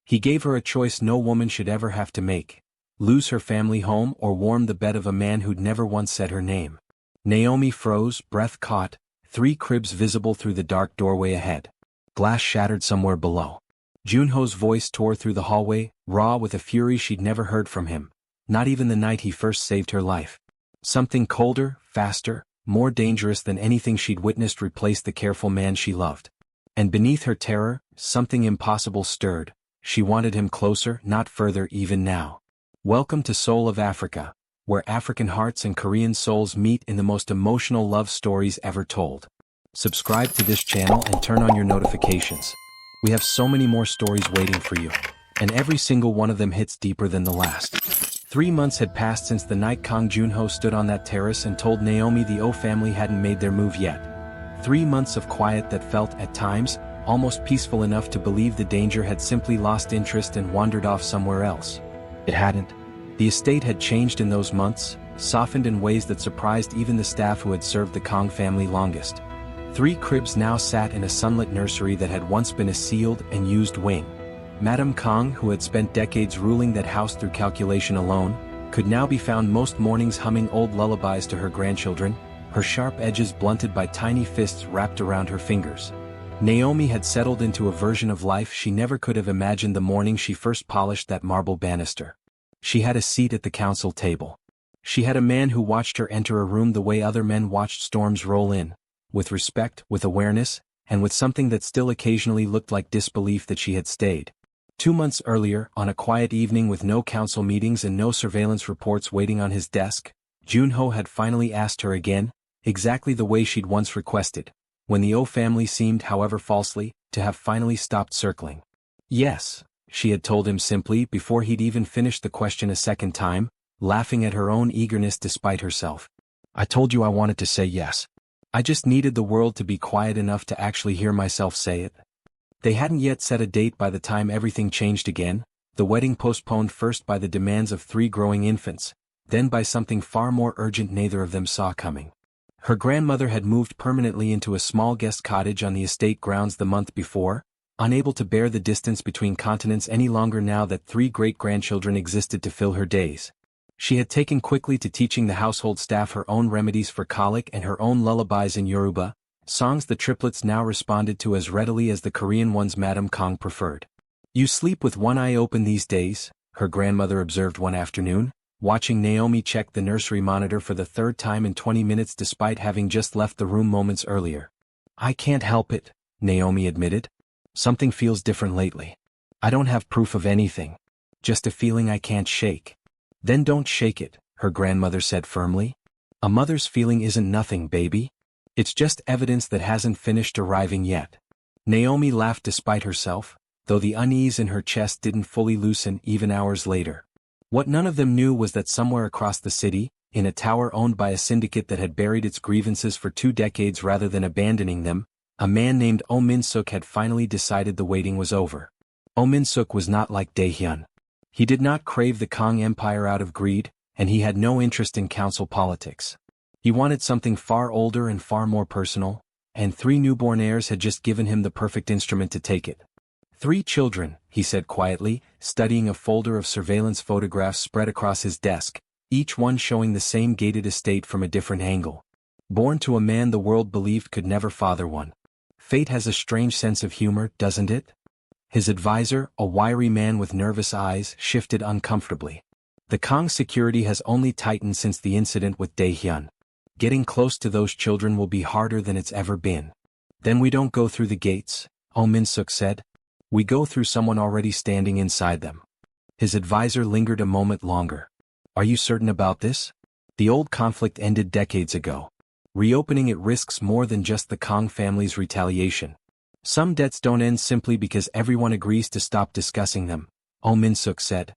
He gave her a choice no woman should ever have to make: lose her family home or warm the bed of a man who'd never once said her name. Naomi froze, breath caught, 3 cribs visible through the dark doorway ahead. Glass shattered somewhere below. Joon-ho's voice tore through the hallway, raw with a fury she'd never heard from him, not even the night he first saved her life. Something colder, faster, more dangerous than anything she'd witnessed replaced the careful man she loved. And beneath her terror, something impossible stirred. She wanted him closer, not further even now. Welcome to Seoul of Africa, where African hearts and Korean souls meet in the most emotional love stories ever told. Subscribe to this channel and turn on your notifications. We have so many more stories waiting for you, and every single one of them hits deeper than the last. 3 months had passed since the night Kang Joon-ho stood on that terrace and told Naomi the Oh family hadn't made their move yet. 3 months of quiet that felt, at times, almost peaceful enough to believe the danger had simply lost interest and wandered off somewhere else. It hadn't. The estate had changed in those months, softened in ways that surprised even the staff who had served the Kang family longest. 3 cribs now sat in a sunlit nursery that had once been a sealed and used wing. Madame Kang, who had spent decades ruling that house through calculation alone, could now be found most mornings humming old lullabies to her grandchildren, her sharp edges blunted by tiny fists wrapped around her fingers. Naomi had settled into a version of life she never could have imagined the morning she first polished that marble banister. She had a seat at the council table. She had a man who watched her enter a room the way other men watched storms roll in, with respect, with awareness, and with something that still occasionally looked like disbelief that she had stayed. 2 months earlier, on a quiet evening with no council meetings and no surveillance reports waiting on his desk, Joon-ho had finally asked her again, exactly the way she'd once requested, when the Oh family seemed, however falsely, to have finally stopped circling. Yes, she had told him simply before he'd even finished the question a second time, laughing at her own eagerness despite herself. I told you I wanted to say yes. I just needed the world to be quiet enough to actually hear myself say it. They hadn't yet set a date by the time everything changed again, the wedding postponed first by the demands of 3 growing infants, then by something far more urgent neither of them saw coming. Her grandmother had moved permanently into a small guest cottage on the estate grounds the month before, unable to bear the distance between continents any longer now that 3 great-grandchildren existed to fill her days. She had taken quickly to teaching the household staff her own remedies for colic and her own lullabies in Yoruba, songs the triplets now responded to as readily as the Korean ones Madame Kang preferred. You sleep with one eye open these days, her grandmother observed one afternoon, watching Naomi check the nursery monitor for the 3rd time in 20 minutes despite having just left the room moments earlier. I can't help it, Naomi admitted. Something feels different lately. I don't have proof of anything. Just a feeling I can't shake. Then don't shake it, her grandmother said firmly. A mother's feeling isn't nothing, baby. It's just evidence that hasn't finished arriving yet. Naomi laughed despite herself, though the unease in her chest didn't fully loosen even hours later. What none of them knew was that somewhere across the city, in a tower owned by a syndicate that had buried its grievances for 2 decades rather than abandoning them, a man named Oh Min-suk had finally decided the waiting was over. Oh Min-suk was not like Dae-hyun. He did not crave the Kang Empire out of greed, and he had no interest in council politics. He wanted something far older and far more personal, and 3 newborn heirs had just given him the perfect instrument to take it. 3 children, he said quietly, studying a folder of surveillance photographs spread across his desk, each one showing the same gated estate from a different angle. Born to a man the world believed could never father one. Fate has a strange sense of humor, doesn't it? His advisor, a wiry man with nervous eyes, shifted uncomfortably. The Kang security has only tightened since the incident with Dae-hyun. Getting close to those children will be harder than it's ever been. Then we don't go through the gates, Oh Min-suk said. We go through someone already standing inside them. His advisor lingered a moment longer. Are you certain about this? The old conflict ended decades ago. Reopening it risks more than just the Kang family's retaliation. Some debts don't end simply because everyone agrees to stop discussing them, Oh Min-suk said.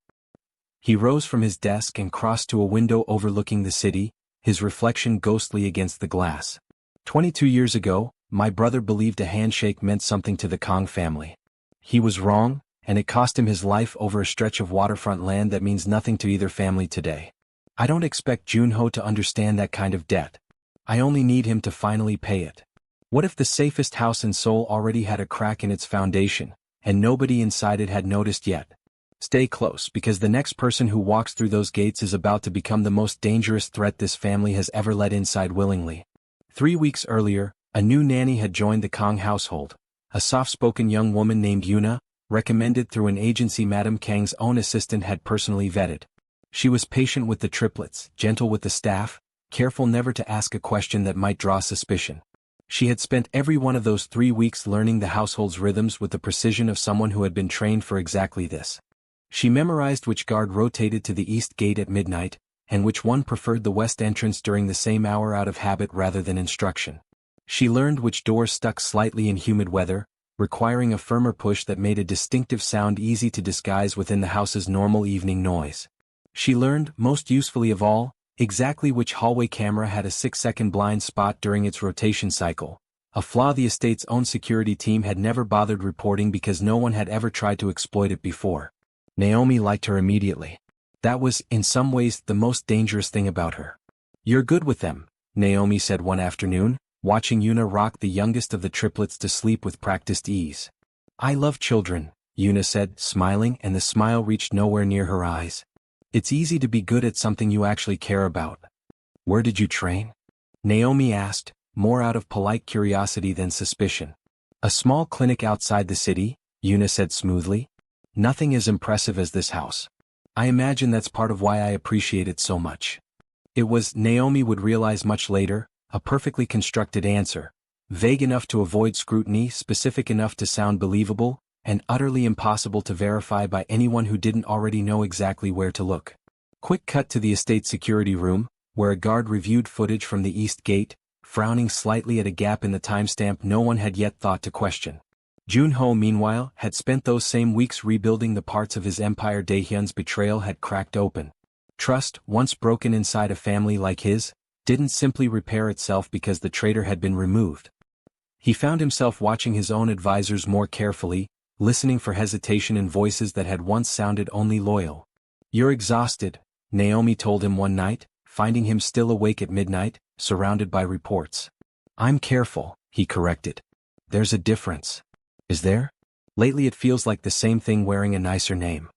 He rose from his desk and crossed to a window overlooking the city, his reflection ghostly against the glass. 22 years ago, my brother believed a handshake meant something to the Kang family. He was wrong, and it cost him his life over a stretch of waterfront land that means nothing to either family today. I don't expect Joon-ho to understand that kind of debt. I only need him to finally pay it. What if the safest house in Seoul already had a crack in its foundation, and nobody inside it had noticed yet. Stay close, because the next person who walks through those gates is about to become the most dangerous threat this family has ever let inside willingly. 3 weeks earlier, a new nanny had joined the Kang household, a soft-spoken young woman named Yuna, recommended through an agency Madam Kang's own assistant had personally vetted. She was patient with the triplets, gentle with the staff, careful never to ask a question that might draw suspicion. She had spent every one of those 3 weeks learning the household's rhythms with the precision of someone who had been trained for exactly this. She memorized which guard rotated to the east gate at midnight, and which one preferred the west entrance during the same hour out of habit rather than instruction. She learned which doors stuck slightly in humid weather, requiring a firmer push that made a distinctive sound easy to disguise within the house's normal evening noise. She learned, most usefully of all, exactly which hallway camera had a 6-second blind spot during its rotation cycle, a flaw the estate's own security team had never bothered reporting because no one had ever tried to exploit it before. Naomi liked her immediately. That was, in some ways, the most dangerous thing about her. "You're good with them," Naomi said one afternoon, watching Yuna rock the youngest of the triplets to sleep with practiced ease. "I love children," Yuna said, smiling, and the smile reached nowhere near her eyes. "It's easy to be good at something you actually care about." "Where did you train?" Naomi asked, more out of polite curiosity than suspicion. "A small clinic outside the city," Yuna said smoothly. "Nothing as impressive as this house. I imagine that's part of why I appreciate it so much." It was, Naomi would realize much later, a perfectly constructed answer, vague enough to avoid scrutiny, specific enough to sound believable, and utterly impossible to verify by anyone who didn't already know exactly where to look. Quick cut to the estate security room, where a guard reviewed footage from the east gate, frowning slightly at a gap in the timestamp no one had yet thought to question. Joon-ho, meanwhile, had spent those same weeks rebuilding the parts of his empire Daehyun's betrayal had cracked open. Trust, once broken inside a family like his, didn't simply repair itself because the traitor had been removed. He found himself watching his own advisors more carefully, listening for hesitation in voices that had once sounded only loyal. "You're exhausted," Naomi told him one night, finding him still awake at midnight, surrounded by reports. "I'm careful," he corrected. "There's a difference." "Is there?" "Lately it feels like the same thing wearing a nicer name."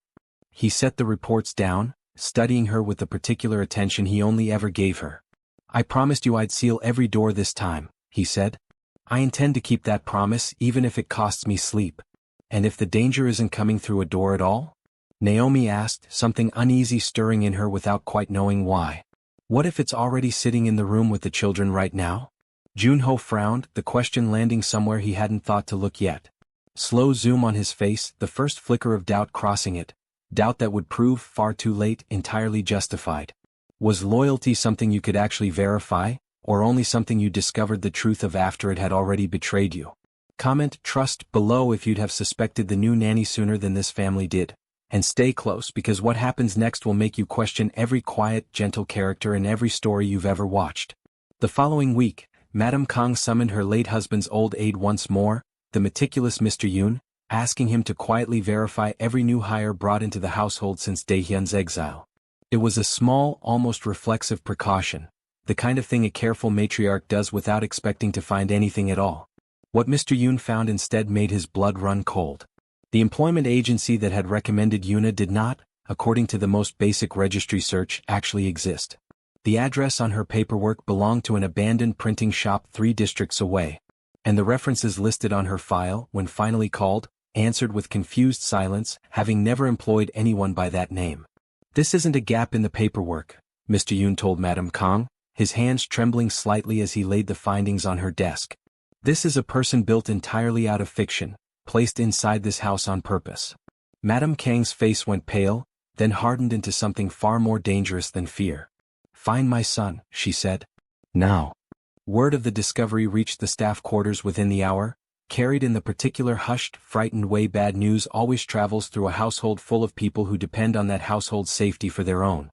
He set the reports down, studying her with the particular attention he only ever gave her. "I promised you I'd seal every door this time," he said. "I intend to keep that promise even if it costs me sleep." "And if the danger isn't coming through a door at all?" Naomi asked, something uneasy stirring in her without quite knowing why. "What if it's already sitting in the room with the children right now?" Joon-ho frowned, the question landing somewhere he hadn't thought to look yet. Slow zoom on his face, the first flicker of doubt crossing it, doubt that would prove, far too late, entirely justified. Was loyalty something you could actually verify, or only something you discovered the truth of after it had already betrayed you? Comment trust below if you'd have suspected the new nanny sooner than this family did. And stay close because what happens next will make you question every quiet, gentle character in every story you've ever watched. The following week, Madame Kang summoned her late husband's old aide once more, the meticulous Mr. Yoon, asking him to quietly verify every new hire brought into the household since Daehyun's exile. It was a small, almost reflexive precaution, the kind of thing a careful matriarch does without expecting to find anything at all. What Mr. Yoon found instead made his blood run cold. The employment agency that had recommended Yuna did not, according to the most basic registry search, actually exist. The address on her paperwork belonged to an abandoned printing shop 3 districts away. And the references listed on her file, when finally called, answered with confused silence, having never employed anyone by that name. "This isn't a gap in the paperwork," Mr. Yoon told Madame Kang, his hands trembling slightly as he laid the findings on her desk. "This is a person built entirely out of fiction, placed inside this house on purpose." Madame Kang's face went pale, then hardened into something far more dangerous than fear. "Find my son," she said. "Now." Word of the discovery reached the staff quarters within the hour, carried in the particular hushed, frightened way bad news always travels through a household full of people who depend on that household's safety for their own.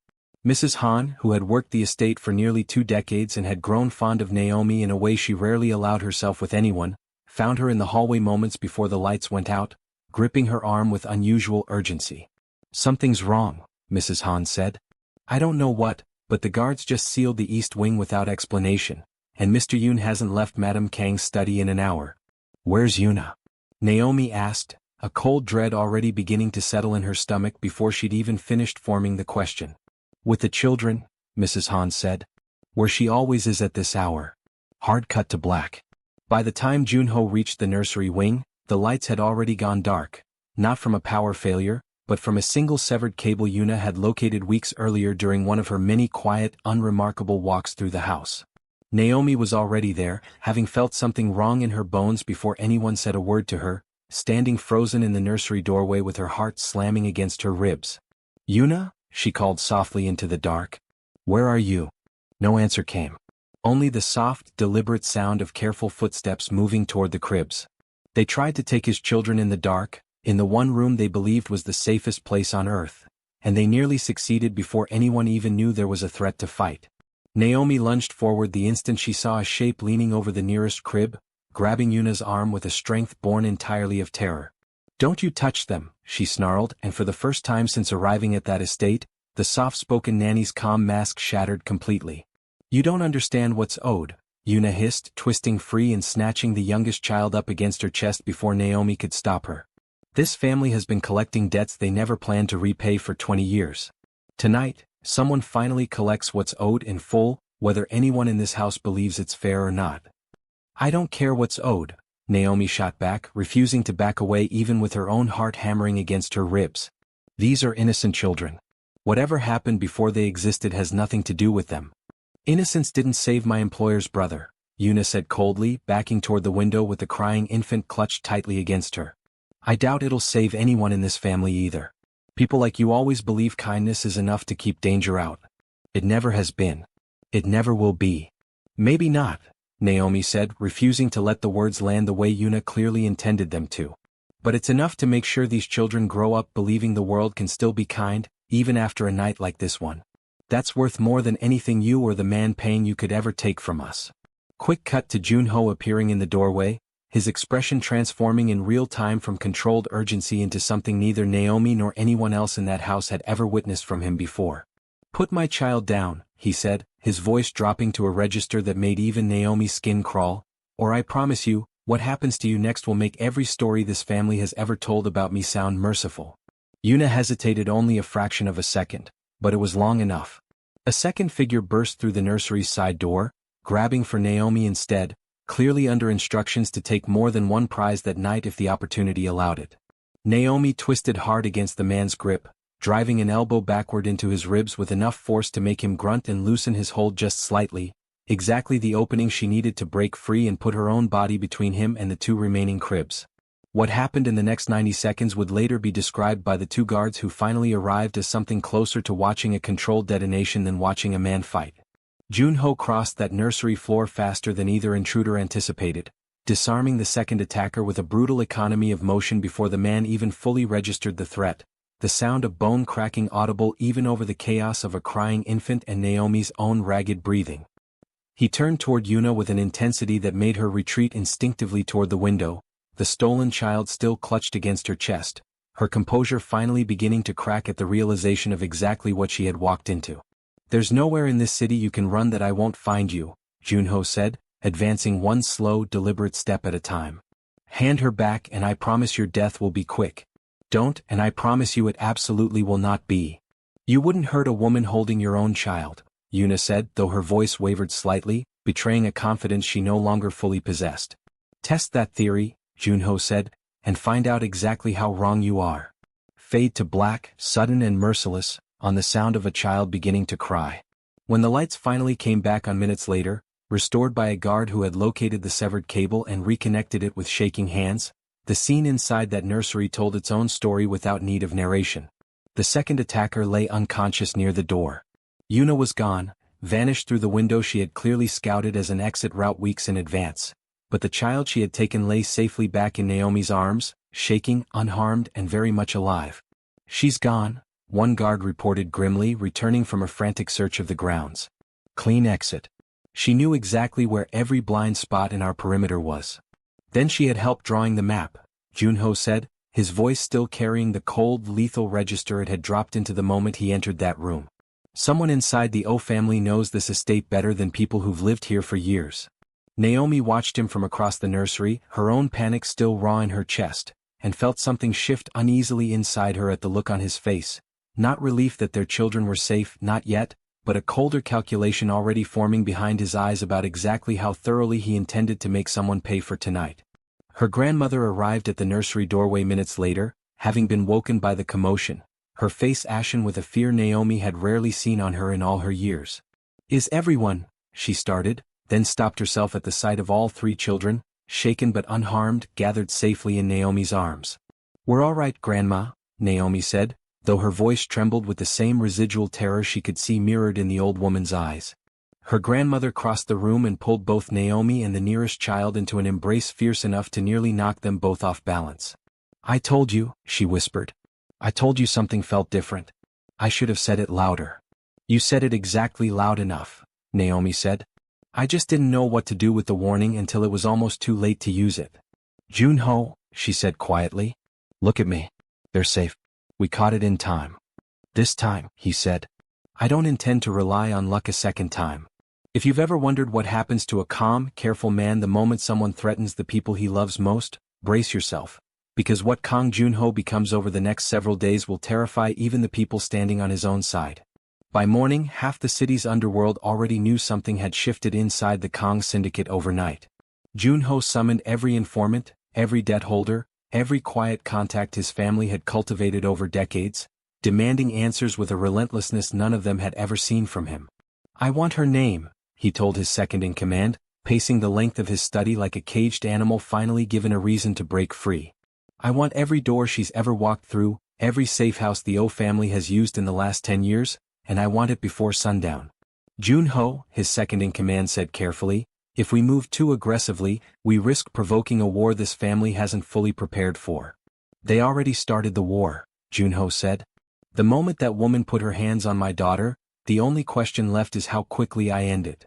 Mrs. Han, who had worked the estate for nearly 2 decades and had grown fond of Naomi in a way she rarely allowed herself with anyone, found her in the hallway moments before the lights went out, gripping her arm with unusual urgency. "Something's wrong," Mrs. Han said. "I don't know what, but the guards just sealed the east wing without explanation, and Mr. Yoon hasn't left Madame Kang's study in an hour." "Where's Yuna?" Naomi asked, a cold dread already beginning to settle in her stomach before she'd even finished forming the question. "With the children," Mrs. Han said. "Where she always is at this hour." Hard cut to black. By the time Joon-ho reached the nursery wing, the lights had already gone dark, not from a power failure, but from a single severed cable Yuna had located weeks earlier during one of her many quiet, unremarkable walks through the house. Naomi was already there, having felt something wrong in her bones before anyone said a word to her, standing frozen in the nursery doorway with her heart slamming against her ribs. "Yuna?" she called softly into the dark. "Where are you?" No answer came. Only the soft, deliberate sound of careful footsteps moving toward the cribs. They tried to take his children in the dark, in the one room they believed was the safest place on earth, and they nearly succeeded before anyone even knew there was a threat to fight. Naomi lunged forward the instant she saw a shape leaning over the nearest crib, grabbing Yuna's arm with a strength born entirely of terror. "Don't you touch them," she snarled, and for the first time since arriving at that estate, the soft-spoken nanny's calm mask shattered completely. "You don't understand what's owed," Yuna hissed, twisting free and snatching the youngest child up against her chest before Naomi could stop her. "This family has been collecting debts they never planned to repay for 20 years. Tonight, someone finally collects what's owed in full, whether anyone in this house believes it's fair or not." "I don't care what's owed," Naomi shot back, refusing to back away even with her own heart hammering against her ribs. "These are innocent children. Whatever happened before they existed has nothing to do with them." "Innocence didn't save my employer's brother," Yuna said coldly, backing toward the window with the crying infant clutched tightly against her. "I doubt it'll save anyone in this family either. People like you always believe kindness is enough to keep danger out. It never has been. It never will be." "Maybe not," Naomi said, refusing to let the words land the way Yuna clearly intended them to. "But it's enough to make sure these children grow up believing the world can still be kind, even after a night like this one. That's worth more than anything you or the man paying you could ever take from us." Quick cut to Joon-ho appearing in the doorway, his expression transforming in real time from controlled urgency into something neither Naomi nor anyone else in that house had ever witnessed from him before. "Put my child down," he said, his voice dropping to a register that made even Naomi's skin crawl, "or I promise you, what happens to you next will make every story this family has ever told about me sound merciful." Yuna hesitated only a fraction of a second, but it was long enough. A second figure burst through the nursery's side door, grabbing for Naomi instead, clearly under instructions to take more than one prize that night if the opportunity allowed it. Naomi twisted hard against the man's grip, driving an elbow backward into his ribs with enough force to make him grunt and loosen his hold just slightly, exactly the opening she needed to break free and put her own body between him and the two remaining cribs. What happened in the next 90 seconds would later be described by the two guards who finally arrived as something closer to watching a controlled detonation than watching a man fight. Joon-ho crossed that nursery floor faster than either intruder anticipated, disarming the second attacker with a brutal economy of motion before the man even fully registered the threat, the sound of bone cracking audible even over the chaos of a crying infant and Naomi's own ragged breathing. He turned toward Yuna with an intensity that made her retreat instinctively toward the window, the stolen child still clutched against her chest, her composure finally beginning to crack at the realization of exactly what she had walked into. "There's nowhere in this city you can run that I won't find you," Joon-ho said, advancing one slow, deliberate step at a time. "Hand her back and I promise your death will be quick. Don't and I promise you it absolutely will not be. You wouldn't hurt a woman holding your own child," Yuna said, though her voice wavered slightly, betraying a confidence she no longer fully possessed. "Test that theory," Joon-ho said, "and find out exactly how wrong you are." Fade to black, sudden and merciless, on the sound of a child beginning to cry. When the lights finally came back on minutes later, restored by a guard who had located the severed cable and reconnected it with shaking hands, the scene inside that nursery told its own story without need of narration. The second attacker lay unconscious near the door. Yuna was gone, vanished through the window she had clearly scouted as an exit route weeks in advance, but the child she had taken lay safely back in Naomi's arms, shaking, unharmed and very much alive. "She's gone," one guard reported grimly, returning from a frantic search of the grounds. "Clean exit. She knew exactly where every blind spot in our perimeter was." "Then she had help drawing the map," Joon-ho said, his voice still carrying the cold, lethal register it had dropped into the moment he entered that room. "Someone inside the O family knows this estate better than people who've lived here for years." Naomi watched him from across the nursery, her own panic still raw in her chest, and felt something shift uneasily inside her at the look on his face. Not relief that their children were safe, not yet, but a colder calculation already forming behind his eyes about exactly how thoroughly he intended to make someone pay for tonight. Her grandmother arrived at the nursery doorway minutes later, having been woken by the commotion, her face ashen with a fear Naomi had rarely seen on her in all her years. "Is everyone," she started, then stopped herself at the sight of all three children, shaken but unharmed, gathered safely in Naomi's arms. "We're all right, Grandma," Naomi said, though her voice trembled with the same residual terror she could see mirrored in the old woman's eyes. Her grandmother crossed the room and pulled both Naomi and the nearest child into an embrace fierce enough to nearly knock them both off balance. "I told you," she whispered. "I told you something felt different. I should have said it louder." "You said it exactly loud enough," Naomi said. "I just didn't know what to do with the warning until it was almost too late to use it." "Joon-ho," she said quietly. "Look at me. They're safe. We caught it in time." "This time," he said. "I don't intend to rely on luck a second time. If you've ever wondered what happens to a calm, careful man the moment someone threatens the people he loves most, brace yourself, because what Kang Joon-ho becomes over the next several days will terrify even the people standing on his own side." By morning, half the city's underworld already knew something had shifted inside the Kang syndicate overnight. Joon-ho summoned every informant, every debt holder, every quiet contact his family had cultivated over decades, demanding answers with a relentlessness none of them had ever seen from him. "I want her name," he told his second-in-command, pacing the length of his study like a caged animal finally given a reason to break free. "I want every door she's ever walked through, every safe house the O family has used in the last 10 years, and I want it before sundown." "Joon-ho," his second-in-command said carefully, "if we move too aggressively, we risk provoking a war this family hasn't fully prepared for." "They already started the war," Joon-ho said. "The moment that woman put her hands on my daughter, the only question left is how quickly I end it."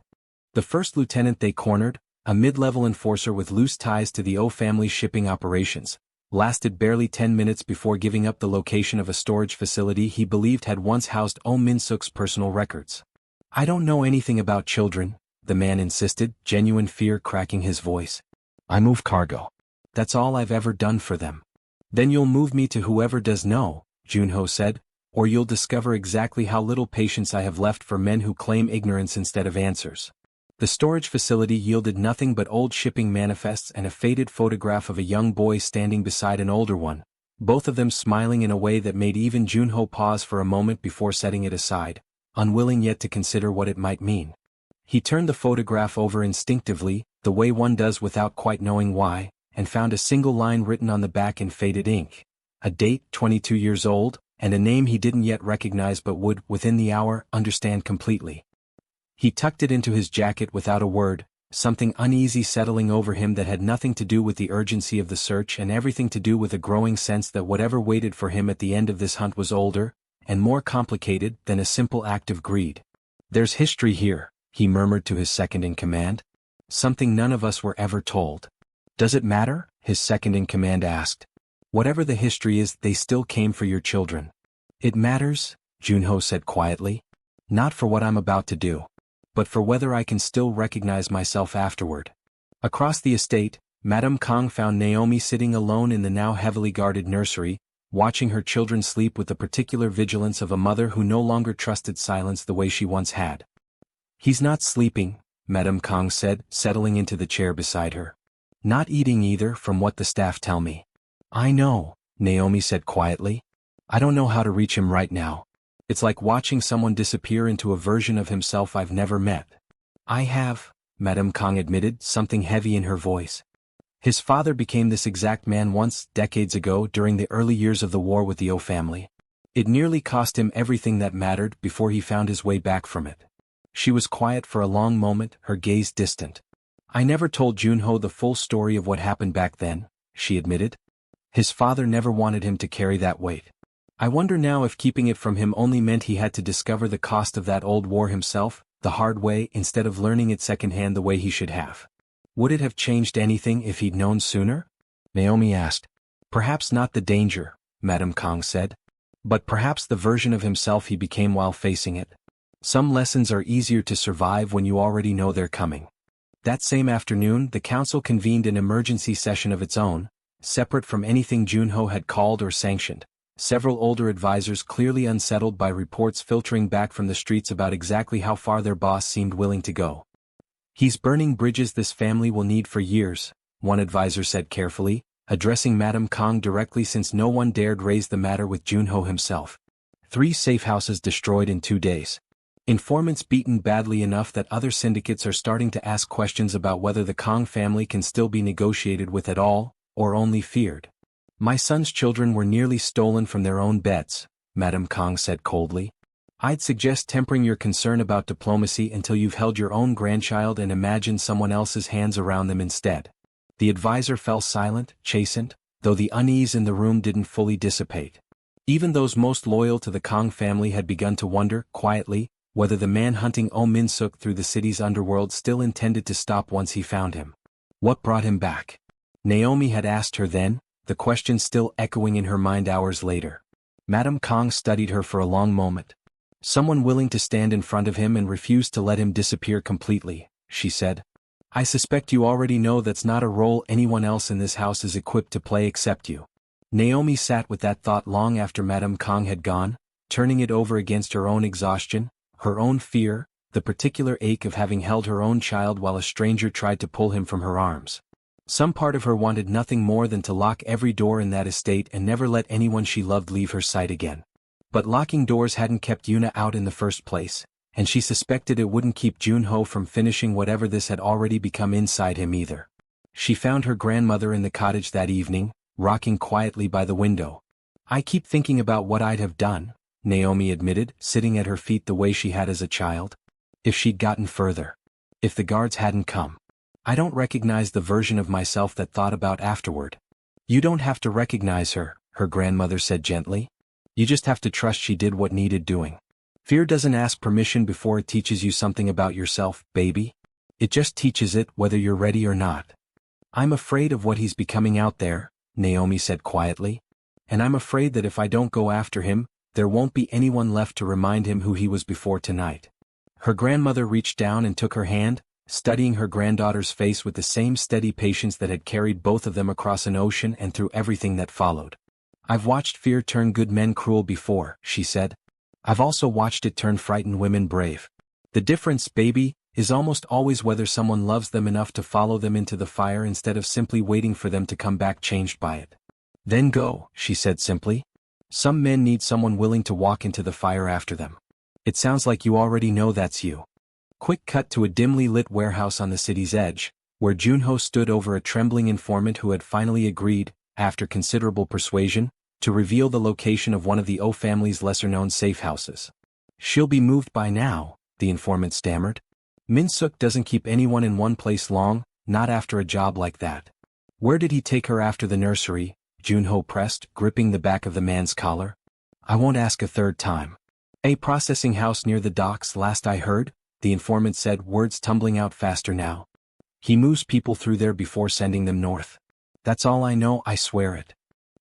The first lieutenant they cornered, a mid-level enforcer with loose ties to the O family's shipping operations, lasted barely 10 minutes before giving up the location of a storage facility he believed had once housed Oh Min-suk's personal records. "I don't know anything about children," the man insisted, genuine fear cracking his voice. "I move cargo. That's all I've ever done for them." "Then you'll move me to whoever does know," Joon-ho said, "or you'll discover exactly how little patience I have left for men who claim ignorance instead of answers." The storage facility yielded nothing but old shipping manifests and a faded photograph of a young boy standing beside an older one, both of them smiling in a way that made even Joon-ho pause for a moment before setting it aside, unwilling yet to consider what it might mean. He turned the photograph over instinctively, the way one does without quite knowing why, and found a single line written on the back in faded ink. A date, 22 years old, and a name he didn't yet recognize but would, within the hour, understand completely. He tucked it into his jacket without a word, something uneasy settling over him that had nothing to do with the urgency of the search and everything to do with a growing sense that whatever waited for him at the end of this hunt was older, and more complicated than a simple act of greed. "There's history here," he murmured to his second-in-command. "Something none of us were ever told." "Does it matter?" his second-in-command asked. "Whatever the history is, they still came for your children." "It matters," Joon-ho said quietly. "Not for what I'm about to do, but for whether I can still recognize myself afterward." Across the estate, Madame Kang found Naomi sitting alone in the now heavily guarded nursery, watching her children sleep with the particular vigilance of a mother who no longer trusted silence the way she once had. "He's not sleeping," Madame Kang said, settling into the chair beside her. "Not eating either, from what the staff tell me." "I know," Naomi said quietly. "I don't know how to reach him right now. It's like watching someone disappear into a version of himself I've never met." "I have," Madame Kang admitted, something heavy in her voice. "His father became this exact man once, decades ago, during the early years of the war with the O family. It nearly cost him everything that mattered before he found his way back from it." She was quiet for a long moment, her gaze distant. "I never told Joon-ho the full story of what happened back then," she admitted. "His father never wanted him to carry that weight. I wonder now if keeping it from him only meant he had to discover the cost of that old war himself, the hard way, instead of learning it secondhand the way he should have. Would it have changed anything if he'd known sooner?" Naomi asked. "Perhaps not the danger," Madame Kang said. "But perhaps the version of himself he became while facing it. Some lessons are easier to survive when you already know they're coming." That same afternoon, the council convened an emergency session of its own, separate from anything Joon-ho had called or sanctioned. Several older advisors clearly unsettled by reports filtering back from the streets about exactly how far their boss seemed willing to go. "He's burning bridges this family will need for years," one advisor said carefully, addressing Madam Kang directly since no one dared raise the matter with Joon-ho himself. 3 safe houses destroyed in 2 days. Informants beaten badly enough that other syndicates are starting to ask questions about whether the Kang family can still be negotiated with at all, or only feared. "My son's children were nearly stolen from their own beds," Madam Kang said coldly. "I'd suggest tempering your concern about diplomacy until you've held your own grandchild and imagined someone else's hands around them instead." The advisor fell silent, chastened, though the unease in the room didn't fully dissipate. Even those most loyal to the Kang family had begun to wonder, quietly, whether the man hunting Oh Min-suk through the city's underworld still intended to stop once he found him. What brought him back? Naomi had asked her then, the question still echoing in her mind hours later. Madam Kang studied her for a long moment. "Someone willing to stand in front of him and refuse to let him disappear completely," she said. "I suspect you already know that's not a role anyone else in this house is equipped to play except you." Naomi sat with that thought long after Madam Kang had gone, turning it over against her own exhaustion, her own fear, the particular ache of having held her own child while a stranger tried to pull him from her arms. Some part of her wanted nothing more than to lock every door in that estate and never let anyone she loved leave her sight again. But locking doors hadn't kept Yuna out in the first place, and she suspected it wouldn't keep Joon-ho from finishing whatever this had already become inside him either. She found her grandmother in the cottage that evening, rocking quietly by the window. "I keep thinking about what I'd have done," Naomi admitted, sitting at her feet the way she had as a child. "If she'd gotten further. If the guards hadn't come. I don't recognize the version of myself that thought about afterward." "You don't have to recognize her," her grandmother said gently. "You just have to trust she did what needed doing. Fear doesn't ask permission before it teaches you something about yourself, baby. It just teaches it whether you're ready or not." "I'm afraid of what he's becoming out there," Naomi said quietly. "And I'm afraid that if I don't go after him, there won't be anyone left to remind him who he was before tonight." Her grandmother reached down and took her hand, studying her granddaughter's face with the same steady patience that had carried both of them across an ocean and through everything that followed. "I've watched fear turn good men cruel before," she said. "I've also watched it turn frightened women brave. The difference, baby, is almost always whether someone loves them enough to follow them into the fire instead of simply waiting for them to come back changed by it." "Then go," she said simply. "Some men need someone willing to walk into the fire after them. It sounds like you already know that's you." Quick cut to a dimly lit warehouse on the city's edge, where Joon-ho stood over a trembling informant who had finally agreed, after considerable persuasion, to reveal the location of one of the Oh family's lesser-known safe houses. "She'll be moved by now," the informant stammered. "Min-suk doesn't keep anyone in one place long, not after a job like that." "Where did he take her after the nursery?" Joon-ho pressed, gripping the back of the man's collar. "I won't ask a third time." "A processing house near the docks last I heard," the informant said, words tumbling out faster now. "He moves people through there before sending them north. That's all I know, I swear it."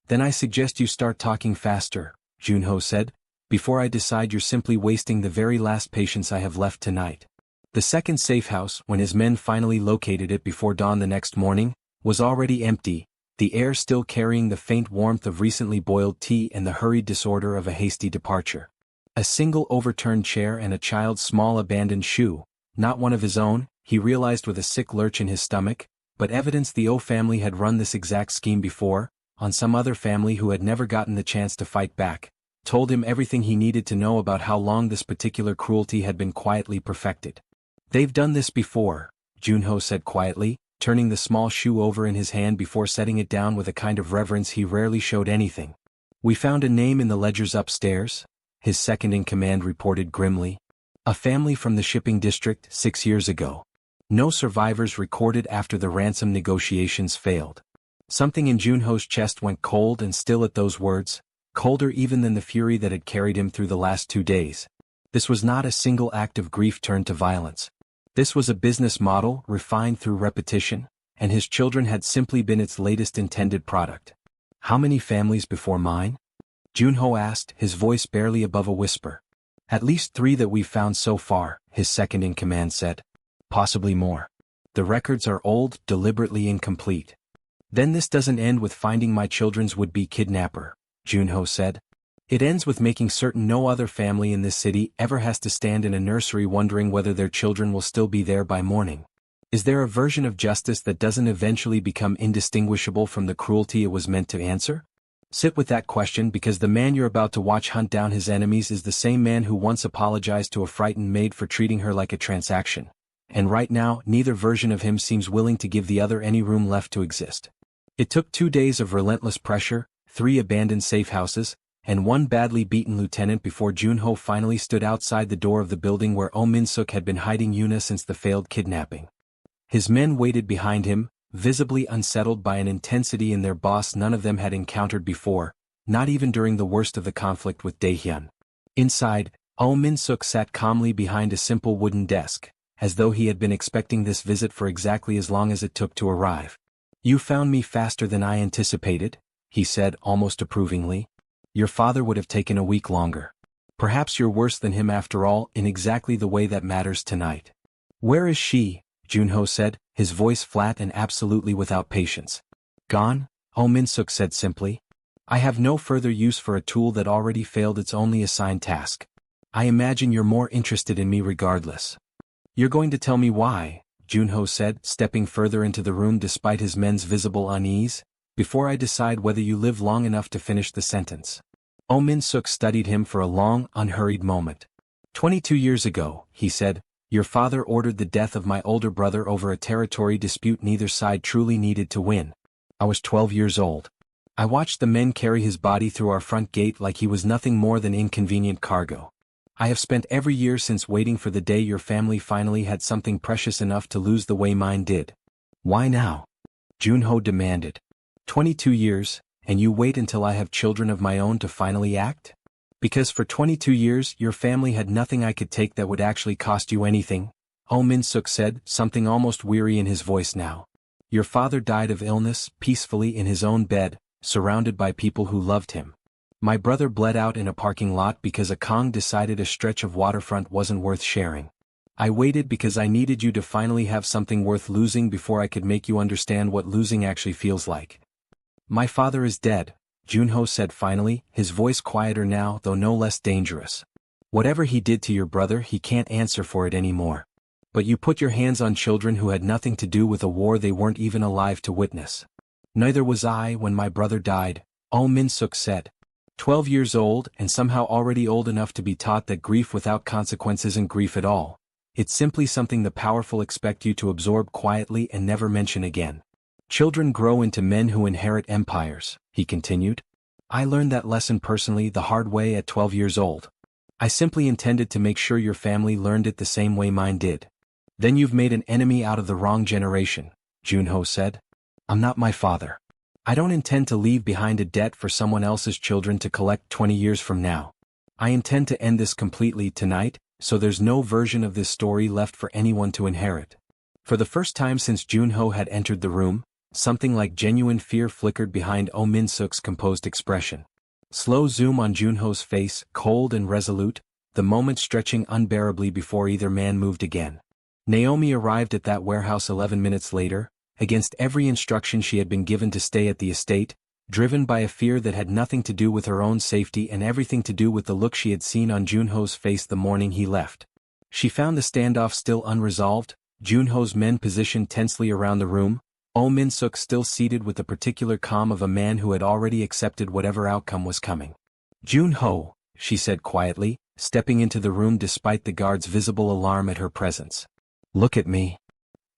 "Then I suggest you start talking faster," Joon-ho said, "before I decide you're simply wasting the very last patience I have left tonight." The second safe house, when his men finally located it before dawn the next morning, was already empty, the air still carrying the faint warmth of recently boiled tea and the hurried disorder of a hasty departure. A single overturned chair and a child's small abandoned shoe, not one of his own, he realized with a sick lurch in his stomach, but evidence the Oh family had run this exact scheme before, on some other family who had never gotten the chance to fight back, told him everything he needed to know about how long this particular cruelty had been quietly perfected. "They've done this before," Joon-ho said quietly, turning the small shoe over in his hand before setting it down with a kind of reverence he rarely showed anything. "We found a name in the ledgers upstairs," his second-in-command reported grimly. "A family from the shipping district 6 years ago. No survivors recorded after the ransom negotiations failed." Something in Joon-ho's chest went cold and still at those words, colder even than the fury that had carried him through the last 2 days. This was not a single act of grief turned to violence. This was a business model refined through repetition, and his children had simply been its latest intended product. "How many families before mine?" Joon-ho asked, his voice barely above a whisper. "At least 3 that we've found so far," his second-in-command said. "Possibly more. The records are old, deliberately incomplete." Then this doesn't end with finding my children's would-be kidnapper, Joon-ho said. It ends with making certain no other family in this city ever has to stand in a nursery wondering whether their children will still be there by morning. Is there a version of justice that doesn't eventually become indistinguishable from the cruelty it was meant to answer? Sit with that question, because the man you're about to watch hunt down his enemies is the same man who once apologized to a frightened maid for treating her like a transaction. And right now, neither version of him seems willing to give the other any room left to exist. It took 2 days of relentless pressure, 3 abandoned safe houses, and 1 badly beaten lieutenant before Joon-ho finally stood outside the door of the building where Oh Min-suk had been hiding Yuna since the failed kidnapping. His men waited behind him, visibly unsettled by an intensity in their boss none of them had encountered before, not even during the worst of the conflict with Daehyun. Inside, Oh Min-suk sat calmly behind a simple wooden desk, as though he had been expecting this visit for exactly as long as it took to arrive. "You found me faster than I anticipated," he said almost approvingly. "Your father would have taken a week longer. Perhaps you're worse than him after all, in exactly the way that matters tonight." "Where is she?" Joon-ho said, his voice flat and absolutely without patience. "Gone," Oh Min-suk said simply. "I have no further use for a tool that already failed its only assigned task. I imagine you're more interested in me regardless." "You're going to tell me why," Joon-ho said, stepping further into the room despite his men's visible unease, "before I decide whether you live long enough to finish the sentence." Oh Min-suk studied him for a long, unhurried moment. 22 years ago, he said, "your father ordered the death of my older brother over a territory dispute neither side truly needed to win. I was 12 years old. I watched the men carry his body through our front gate like he was nothing more than inconvenient cargo. I have spent every year since waiting for the day your family finally had something precious enough to lose the way mine did." "Why now?" Joon-ho demanded. 22 years, and you wait until I have children of my own to finally act?" "Because for 22 years your family had nothing I could take that would actually cost you anything," Oh Min-suk said, something almost weary in his voice now. "Your father died of illness, peacefully in his own bed, surrounded by people who loved him. My brother bled out in a parking lot because a Kang decided a stretch of waterfront wasn't worth sharing. I waited because I needed you to finally have something worth losing before I could make you understand what losing actually feels like." "My father is dead," Joon-ho said finally, his voice quieter now though no less dangerous. "Whatever he did to your brother, he can't answer for it anymore. But you put your hands on children who had nothing to do with a war they weren't even alive to witness." "Neither was I when my brother died," Oh Min-suk said. 12 years old and somehow already old enough to be taught that grief without consequence isn't grief at all. It's simply something the powerful expect you to absorb quietly and never mention again. "Children grow into men who inherit empires," he continued. "I learned that lesson personally the hard way at 12 years old. I simply intended to make sure your family learned it the same way mine did." "Then you've made an enemy out of the wrong generation," Joon-ho said. "I'm not my father. I don't intend to leave behind a debt for someone else's children to collect 20 years from now. I intend to end this completely tonight, so there's no version of this story left for anyone to inherit." For the first time since Joon-ho had entered the room, something like genuine fear flickered behind Oh Min-suk's composed expression. Slow zoom on Joon-ho's face, cold and resolute, the moment stretching unbearably before either man moved again. Naomi arrived at that warehouse 11 minutes later, against every instruction she had been given to stay at the estate, driven by a fear that had nothing to do with her own safety and everything to do with the look she had seen on Joon-ho's face the morning he left. She found the standoff still unresolved, Joon-ho's men positioned tensely around the room, Oh Min-suk still seated with the particular calm of a man who had already accepted whatever outcome was coming. "Joon-ho," she said quietly, stepping into the room despite the guard's visible alarm at her presence. "Look at me."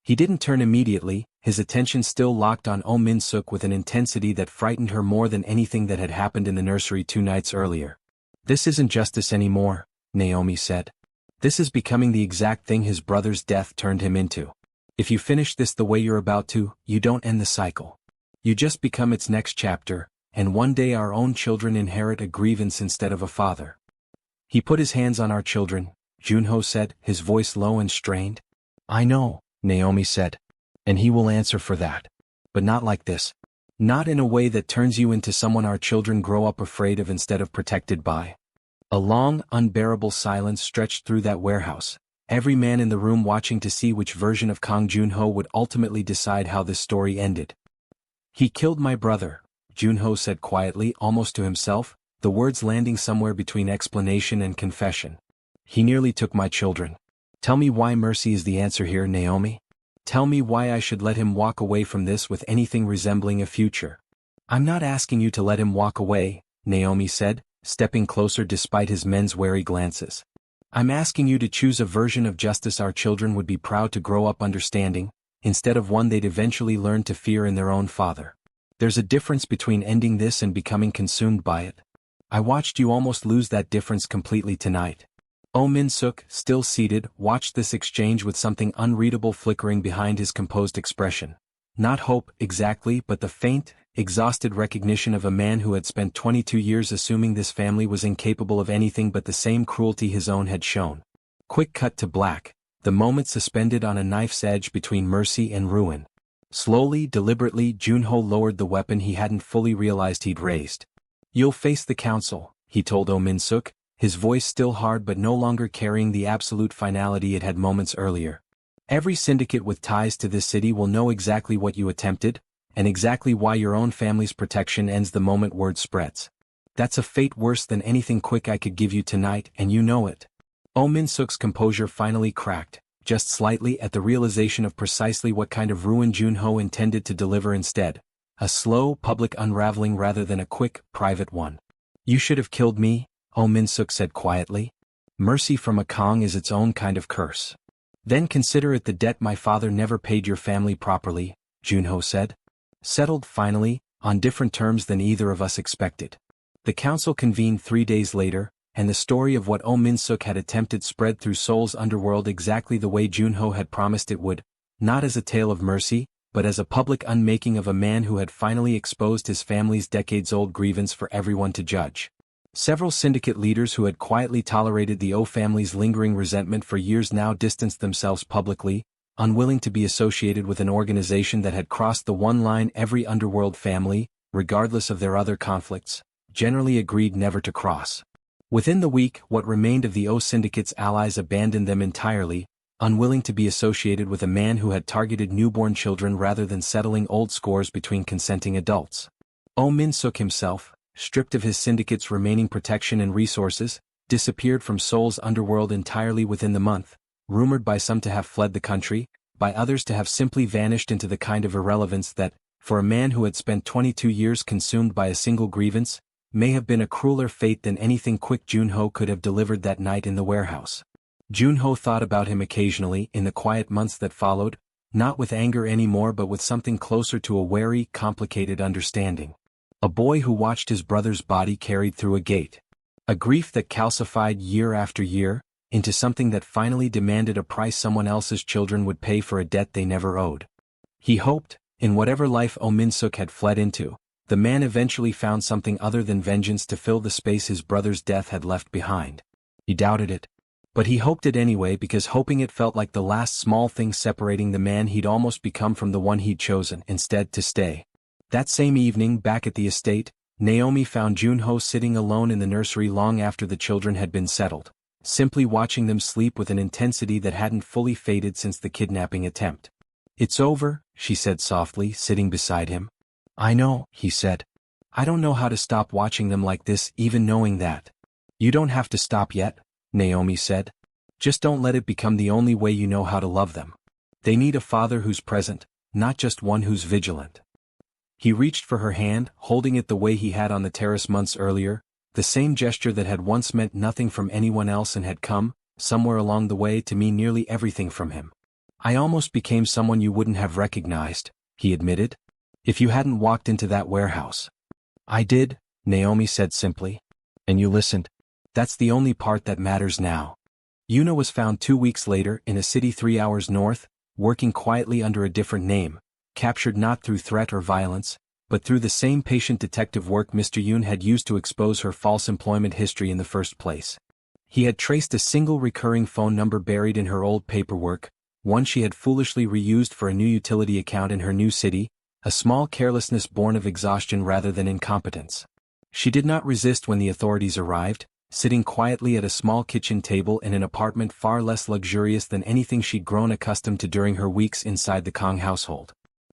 He didn't turn immediately, his attention still locked on Oh Min-suk with an intensity that frightened her more than anything that had happened in the nursery 2 nights earlier. "This isn't justice anymore," Naomi said. "This is becoming the exact thing his brother's death turned him into. If you finish this the way you're about to, you don't end the cycle. You just become its next chapter, and one day our own children inherit a grievance instead of a father." "He put his hands on our children," Joon-ho said, his voice low and strained. "I know," Naomi said. "And he will answer for that. But not like this. Not in a way that turns you into someone our children grow up afraid of instead of protected by." A long, unbearable silence stretched through that warehouse, every man in the room watching to see which version of Kang Joon-ho would ultimately decide how this story ended. He killed my brother, Joon-ho said quietly, almost to himself, the words landing somewhere between explanation and confession. He nearly took my children. Tell me why mercy is the answer here, Naomi. Tell me why I should let him walk away from this with anything resembling a future. I'm not asking you to let him walk away, Naomi said, stepping closer despite his men's wary glances. I'm asking you to choose a version of justice our children would be proud to grow up understanding, instead of one they'd eventually learn to fear in their own father. There's a difference between ending this and becoming consumed by it. I watched you almost lose that difference completely tonight. Oh Min-suk, still seated, watched this exchange with something unreadable flickering behind his composed expression. Not hope, exactly, but the faint, exhausted recognition of a man who had spent 22 years assuming this family was incapable of anything but the same cruelty his own had shown. Quick cut to black, the moment suspended on a knife's edge between mercy and ruin. Slowly, deliberately, Joon-ho lowered the weapon he hadn't fully realized he'd raised. You'll face the council, he told Oh Min-suk, his voice still hard but no longer carrying the absolute finality it had moments earlier. Every syndicate with ties to this city will know exactly what you attempted, and exactly why your own family's protection ends the moment word spreads. That's a fate worse than anything quick I could give you tonight, and you know it. Oh Min-suk's composure finally cracked, just slightly at the realization of precisely what kind of ruin Joon-ho intended to deliver instead. A slow, public unraveling rather than a quick, private one. You should have killed me, Oh Min-suk said quietly. Mercy from a Kang is its own kind of curse. Then consider it the debt my father never paid your family properly, Joon-ho said. Settled finally, on different terms than either of us expected. The council convened 3 days later, and the story of what Oh Min-suk had attempted spread through Seoul's underworld exactly the way Joon-ho had promised it would, not as a tale of mercy, but as a public unmaking of a man who had finally exposed his family's decades-old grievance for everyone to judge. Several syndicate leaders who had quietly tolerated the Oh family's lingering resentment for years now distanced themselves publicly, unwilling to be associated with an organization that had crossed the one line every underworld family, regardless of their other conflicts, generally agreed never to cross. Within the week, what remained of the Oh syndicate's allies abandoned them entirely, unwilling to be associated with a man who had targeted newborn children rather than settling old scores between consenting adults. Oh Min-suk himself, stripped of his syndicate's remaining protection and resources, disappeared from Seoul's underworld entirely within the month, rumored by some to have fled the country, by others to have simply vanished into the kind of irrelevance that, for a man who had spent 22 years consumed by a single grievance, may have been a crueler fate than anything quick Joon-ho could have delivered that night in the warehouse. Joon-ho thought about him occasionally in the quiet months that followed, not with anger anymore but with something closer to a wary, complicated understanding. A boy who watched his brother's body carried through a gate. A grief that calcified year after year, into something that finally demanded a price someone else's children would pay for a debt they never owed. He hoped, in whatever life Oh Min-suk had fled into, the man eventually found something other than vengeance to fill the space his brother's death had left behind. He doubted it. But he hoped it anyway because hoping it felt like the last small thing separating the man he'd almost become from the one he'd chosen instead to stay. That same evening, back at the estate, Naomi found Joon-ho sitting alone in the nursery long after the children had been settled, simply watching them sleep with an intensity that hadn't fully faded since the kidnapping attempt. It's over, she said softly, sitting beside him. I know, he said. I don't know how to stop watching them like this, even knowing that. You don't have to stop yet, Naomi said. Just don't let it become the only way you know how to love them. They need a father who's present, not just one who's vigilant. He reached for her hand, holding it the way he had on the terrace months earlier, the same gesture that had once meant nothing from anyone else and had come, somewhere along the way, to mean nearly everything from him. I almost became someone you wouldn't have recognized, he admitted, if you hadn't walked into that warehouse. I did, Naomi said simply. And you listened. That's the only part that matters now. Yuna was found 2 weeks later in a city 3 hours north, working quietly under a different name, captured not through threat or violence, but through the same patient detective work Mr. Yoon had used to expose her false employment history in the first place. He had traced a single recurring phone number buried in her old paperwork, one she had foolishly reused for a new utility account in her new city, a small carelessness born of exhaustion rather than incompetence. She did not resist when the authorities arrived, sitting quietly at a small kitchen table in an apartment far less luxurious than anything she'd grown accustomed to during her weeks inside the Kang household.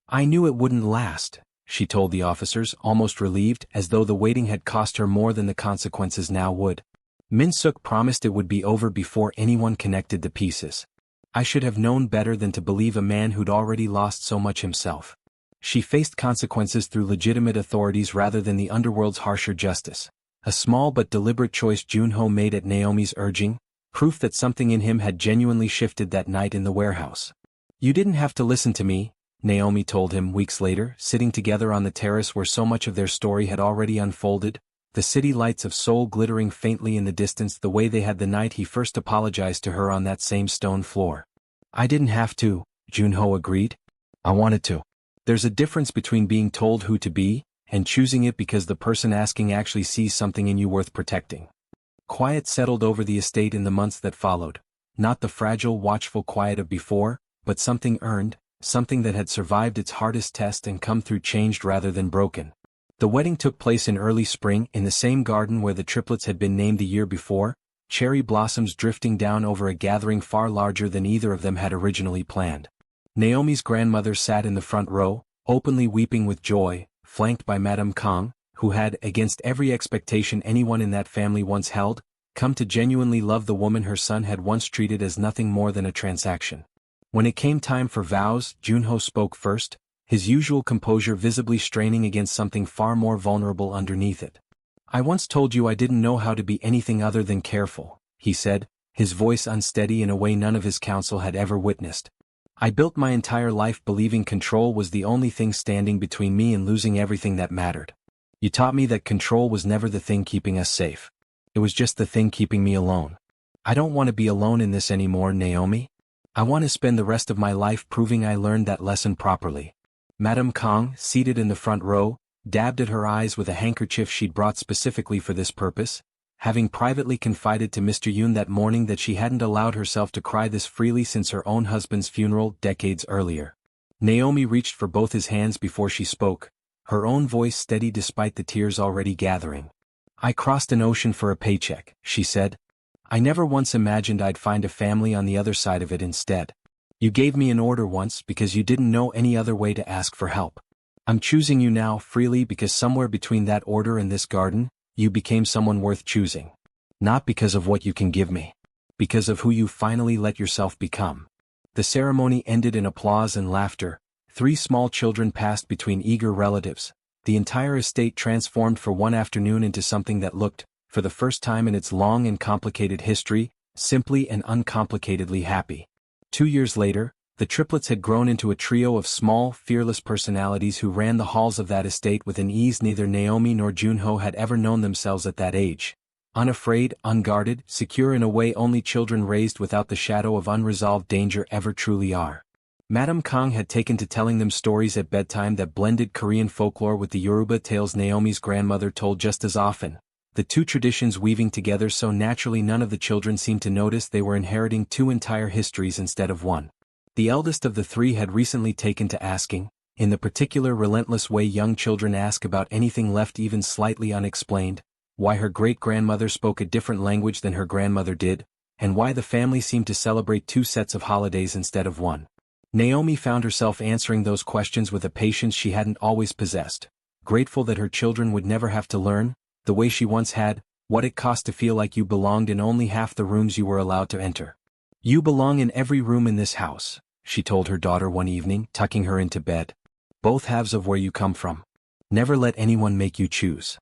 I knew it wouldn't last, she told the officers, almost relieved, as though the waiting had cost her more than the consequences now would. Min-suk promised it would be over before anyone connected the pieces. I should have known better than to believe a man who'd already lost so much himself. She faced consequences through legitimate authorities rather than the underworld's harsher justice. A small but deliberate choice Joon-ho made at Naomi's urging, proof that something in him had genuinely shifted that night in the warehouse. You didn't have to listen to me, Naomi told him weeks later, sitting together on the terrace where so much of their story had already unfolded, the city lights of Seoul glittering faintly in the distance the way they had the night he first apologized to her on that same stone floor. I didn't have to, Joon-ho agreed. I wanted to. There's a difference between being told who to be, and choosing it because the person asking actually sees something in you worth protecting. Quiet settled over the estate in the months that followed, not the fragile, watchful quiet of before, but something earned, something that had survived its hardest test and come through changed rather than broken. The wedding took place in early spring in the same garden where the triplets had been named the year before, cherry blossoms drifting down over a gathering far larger than either of them had originally planned. Naomi's grandmother sat in the front row, openly weeping with joy, flanked by Madame Kang, who had, against every expectation anyone in that family once held, come to genuinely love the woman her son had once treated as nothing more than a transaction. When it came time for vows, Joon-ho spoke first, his usual composure visibly straining against something far more vulnerable underneath it. I once told you I didn't know how to be anything other than careful, he said, his voice unsteady in a way none of his counsel had ever witnessed. I built my entire life believing control was the only thing standing between me and losing everything that mattered. You taught me that control was never the thing keeping us safe. It was just the thing keeping me alone. I don't want to be alone in this anymore, Naomi. I want to spend the rest of my life proving I learned that lesson properly. Madame Kang, seated in the front row, dabbed at her eyes with a handkerchief she'd brought specifically for this purpose, having privately confided to Mr. Yoon that morning that she hadn't allowed herself to cry this freely since her own husband's funeral decades earlier. Naomi reached for both his hands before she spoke, her own voice steady despite the tears already gathering. I crossed an ocean for a paycheck, she said. I never once imagined I'd find a family on the other side of it instead. You gave me an order once because you didn't know any other way to ask for help. I'm choosing you now freely because somewhere between that order and this garden, you became someone worth choosing. Not because of what you can give me. Because of who you finally let yourself become. The ceremony ended in applause and laughter. 3 small children passed between eager relatives. The entire estate transformed for one afternoon into something that looked, for the first time in its long and complicated history, simply and uncomplicatedly happy. 2 years later, the triplets had grown into a trio of small, fearless personalities who ran the halls of that estate with an ease neither Naomi nor Joon-ho had ever known themselves at that age. Unafraid, unguarded, secure in a way only children raised without the shadow of unresolved danger ever truly are. Madame Kang had taken to telling them stories at bedtime that blended Korean folklore with the Yoruba tales Naomi's grandmother told just as often, the two traditions weaving together so naturally none of the children seemed to notice they were inheriting 2 entire histories instead of one. The eldest of the 3 had recently taken to asking, in the particular relentless way young children ask about anything left even slightly unexplained, why her great-grandmother spoke a different language than her grandmother did, and why the family seemed to celebrate 2 sets of holidays instead of one. Naomi found herself answering those questions with a patience she hadn't always possessed, grateful that her children would never have to learn, the way she once had, what it cost to feel like you belonged in only half the rooms you were allowed to enter. You belong in every room in this house, she told her daughter one evening, tucking her into bed. Both halves of where you come from. Never let anyone make you choose.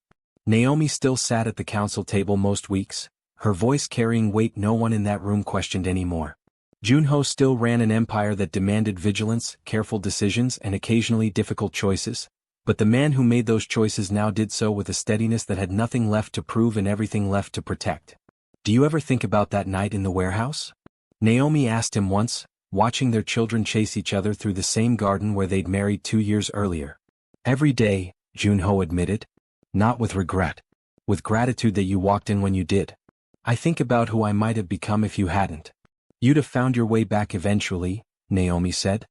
Naomi still sat at the council table most weeks, her voice carrying weight no one in that room questioned anymore. Joon-ho still ran an empire that demanded vigilance, careful decisions and occasionally difficult choices, but the man who made those choices now did so with a steadiness that had nothing left to prove and everything left to protect. Do you ever think about that night in the warehouse? Naomi asked him once, watching their children chase each other through the same garden where they'd married 2 years earlier. Every day, Joon-ho admitted. Not with regret. With gratitude that you walked in when you did. I think about who I might have become if you hadn't. You'd have found your way back eventually, Naomi said.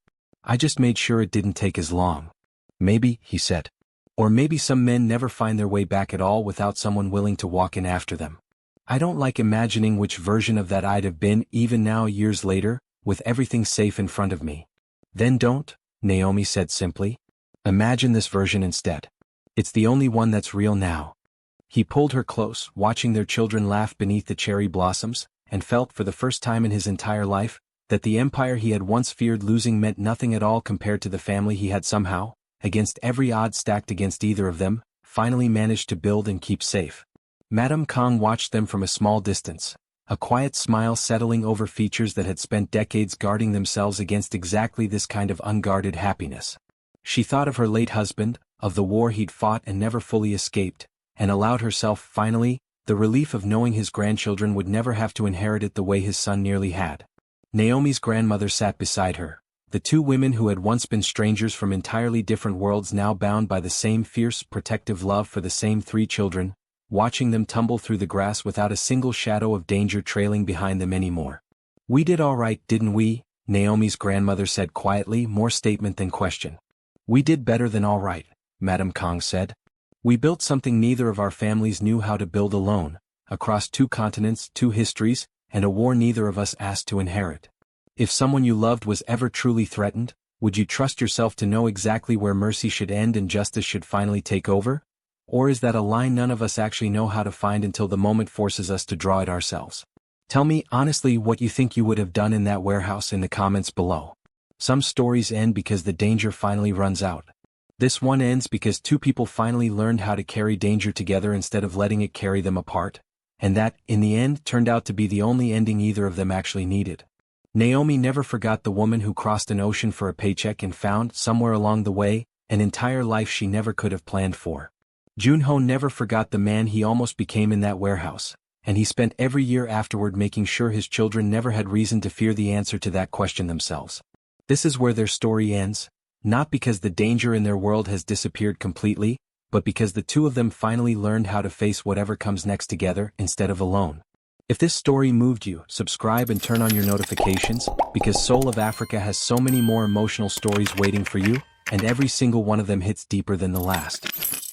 I just made sure it didn't take as long. Maybe, he said. Or maybe some men never find their way back at all without someone willing to walk in after them. I don't like imagining which version of that I'd have been even now years later, with everything safe in front of me. Then don't, Naomi said simply. Imagine this version instead. It's the only one that's real now. He pulled her close, watching their children laugh beneath the cherry blossoms, and felt for the first time in his entire life, that the empire he had once feared losing meant nothing at all compared to the family he had somehow, against every odd stacked against either of them, finally managed to build and keep safe. Madame Kang watched them from a small distance, a quiet smile settling over features that had spent decades guarding themselves against exactly this kind of unguarded happiness. She thought of her late husband, of the war he'd fought and never fully escaped, and allowed herself, finally, the relief of knowing his grandchildren would never have to inherit it the way his son nearly had. Naomi's grandmother sat beside her, the two women who had once been strangers from entirely different worlds now bound by the same fierce, protective love for the same three children, watching them tumble through the grass without a single shadow of danger trailing behind them anymore. "We did all right, didn't we?" Naomi's grandmother said quietly, more statement than question. "We did better than all right," Madame Kang said. "We built something neither of our families knew how to build alone, across 2 continents, 2 histories, and a war neither of us asked to inherit. If someone you loved was ever truly threatened, would you trust yourself to know exactly where mercy should end and justice should finally take over? Or is that a line none of us actually know how to find until the moment forces us to draw it ourselves? Tell me honestly what you think you would have done in that warehouse in the comments below. Some stories end because the danger finally runs out. This one ends because 2 people finally learned how to carry danger together instead of letting it carry them apart, and that, in the end, turned out to be the only ending either of them actually needed. Naomi never forgot the woman who crossed an ocean for a paycheck and found, somewhere along the way, an entire life she never could have planned for. Joon-ho never forgot the man he almost became in that warehouse, and he spent every year afterward making sure his children never had reason to fear the answer to that question themselves. This is where their story ends, not because the danger in their world has disappeared completely, but because the 2 of them finally learned how to face whatever comes next together instead of alone. If this story moved you, subscribe and turn on your notifications, because Soul of Africa has so many more emotional stories waiting for you, and every single one of them hits deeper than the last.